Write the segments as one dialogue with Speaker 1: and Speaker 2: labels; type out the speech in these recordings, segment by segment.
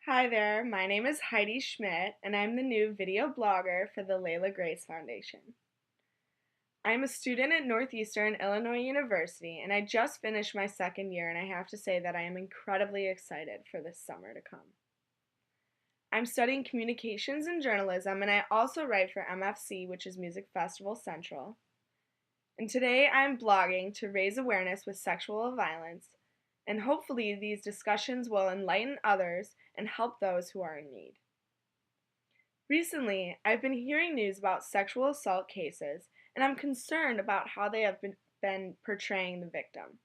Speaker 1: Hi there, my name is Heidi Schmidt, and I'm the new video blogger for the Layla Grace Foundation. I'm a student at Northeastern Illinois University, and I just finished my second year, and I have to say that I am incredibly excited for this summer to come. I'm studying communications and journalism, and I also write for MFC, which is Music Festival Central. And today I'm blogging to raise awareness with sexual violence, and hopefully these discussions will enlighten others and help those who are in need. Recently, I've been hearing news about sexual assault cases, and I'm concerned about how they have been portraying the victim.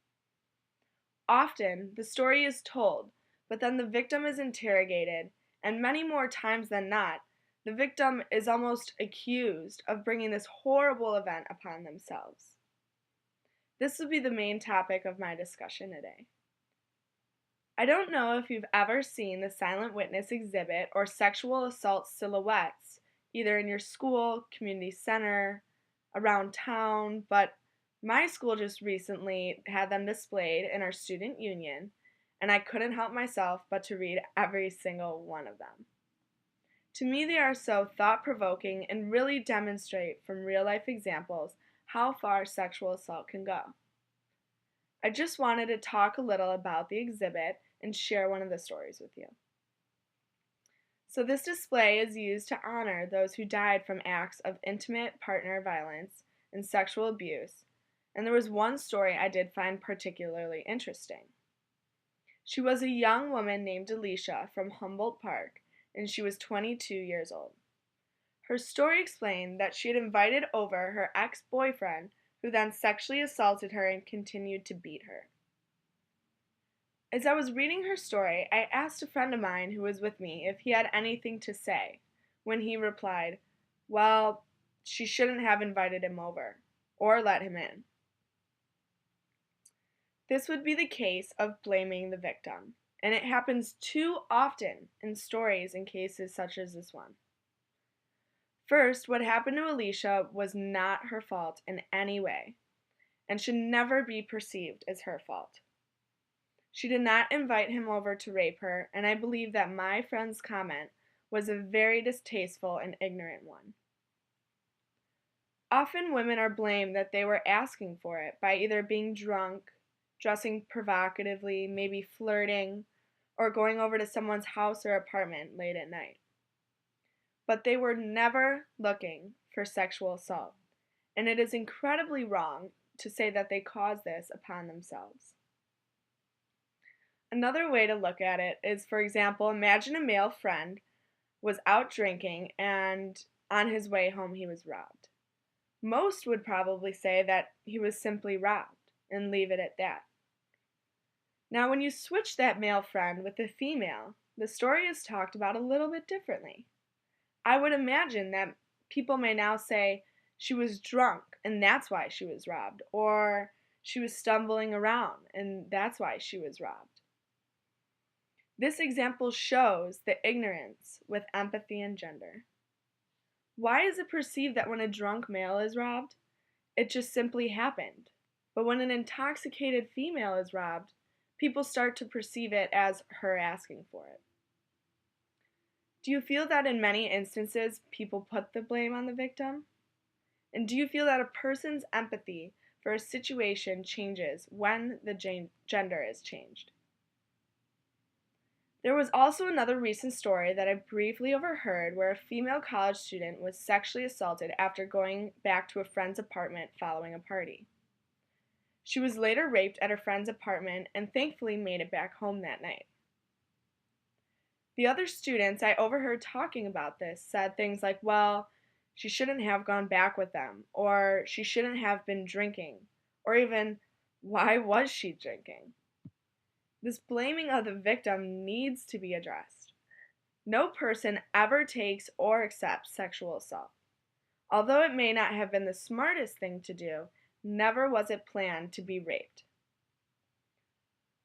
Speaker 1: Often, the story is told, but then the victim is interrogated, and many more times than not, the victim is almost accused of bringing this horrible event upon themselves. This will be the main topic of my discussion today. I don't know if you've ever seen the silent witness exhibit or sexual assault silhouettes, either in your school, community center, around town, but my school just recently had them displayed in our student union, and I couldn't help myself but to read every single one of them. To me, they are so thought-provoking and really demonstrate from real-life examples how far sexual assault can go. I just wanted to talk a little about the exhibit and share one of the stories with you. So this display is used to honor those who died from acts of intimate partner violence and sexual abuse, and there was one story I did find particularly interesting. She was a young woman named Alicia from Humboldt Park, and she was 22 years old. Her story explained that she had invited over her ex-boyfriend, who then sexually assaulted her and continued to beat her. As I was reading her story, I asked a friend of mine who was with me if he had anything to say, when he replied, "Well, she shouldn't have invited him over, or let him in." This would be the case of blaming the victim, and it happens too often in stories and cases such as this one. First, what happened to Alicia was not her fault in any way, and should never be perceived as her fault. She did not invite him over to rape her, and I believe that my friend's comment was a very distasteful and ignorant one. Often women are blamed that they were asking for it by either being drunk, dressing provocatively, maybe flirting, or going over to someone's house or apartment late at night. But they were never looking for sexual assault, and it is incredibly wrong to say that they caused this upon themselves. Another way to look at it is, for example, imagine a male friend was out drinking and on his way home he was robbed. Most would probably say that he was simply robbed and leave it at that. Now, when you switch that male friend with a female, the story is talked about a little bit differently. I would imagine that people may now say she was drunk and that's why she was robbed, or she was stumbling around and that's why she was robbed. This example shows the ignorance with empathy and gender. Why is it perceived that when a drunk male is robbed, it just simply happened? But when an intoxicated female is robbed, people start to perceive it as her asking for it. Do you feel that in many instances people put the blame on the victim? And do you feel that a person's empathy for a situation changes when the gender is changed? There was also another recent story that I briefly overheard where a female college student was sexually assaulted after going back to a friend's apartment following a party. She was later raped at her friend's apartment and thankfully made it back home that night. The other students I overheard talking about this said things like, well, she shouldn't have gone back with them, or she shouldn't have been drinking, or even, why was she drinking? This blaming of the victim needs to be addressed. No person ever takes or accepts sexual assault. Although it may not have been the smartest thing to do, never was it planned to be raped.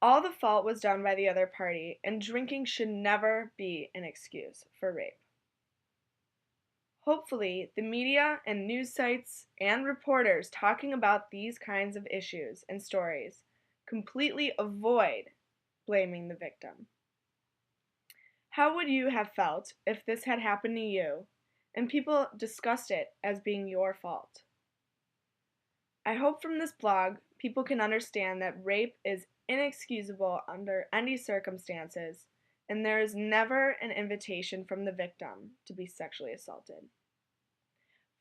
Speaker 1: All the fault was done by the other party, and drinking should never be an excuse for rape. Hopefully, the media and news sites and reporters talking about these kinds of issues and stories completely avoid blaming the victim. How would you have felt if this had happened to you and people discussed it as being your fault? I hope from this blog people can understand that rape is inexcusable under any circumstances and there is never an invitation from the victim to be sexually assaulted.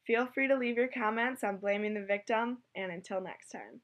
Speaker 1: Feel free to leave your comments on blaming the victim, and until next time.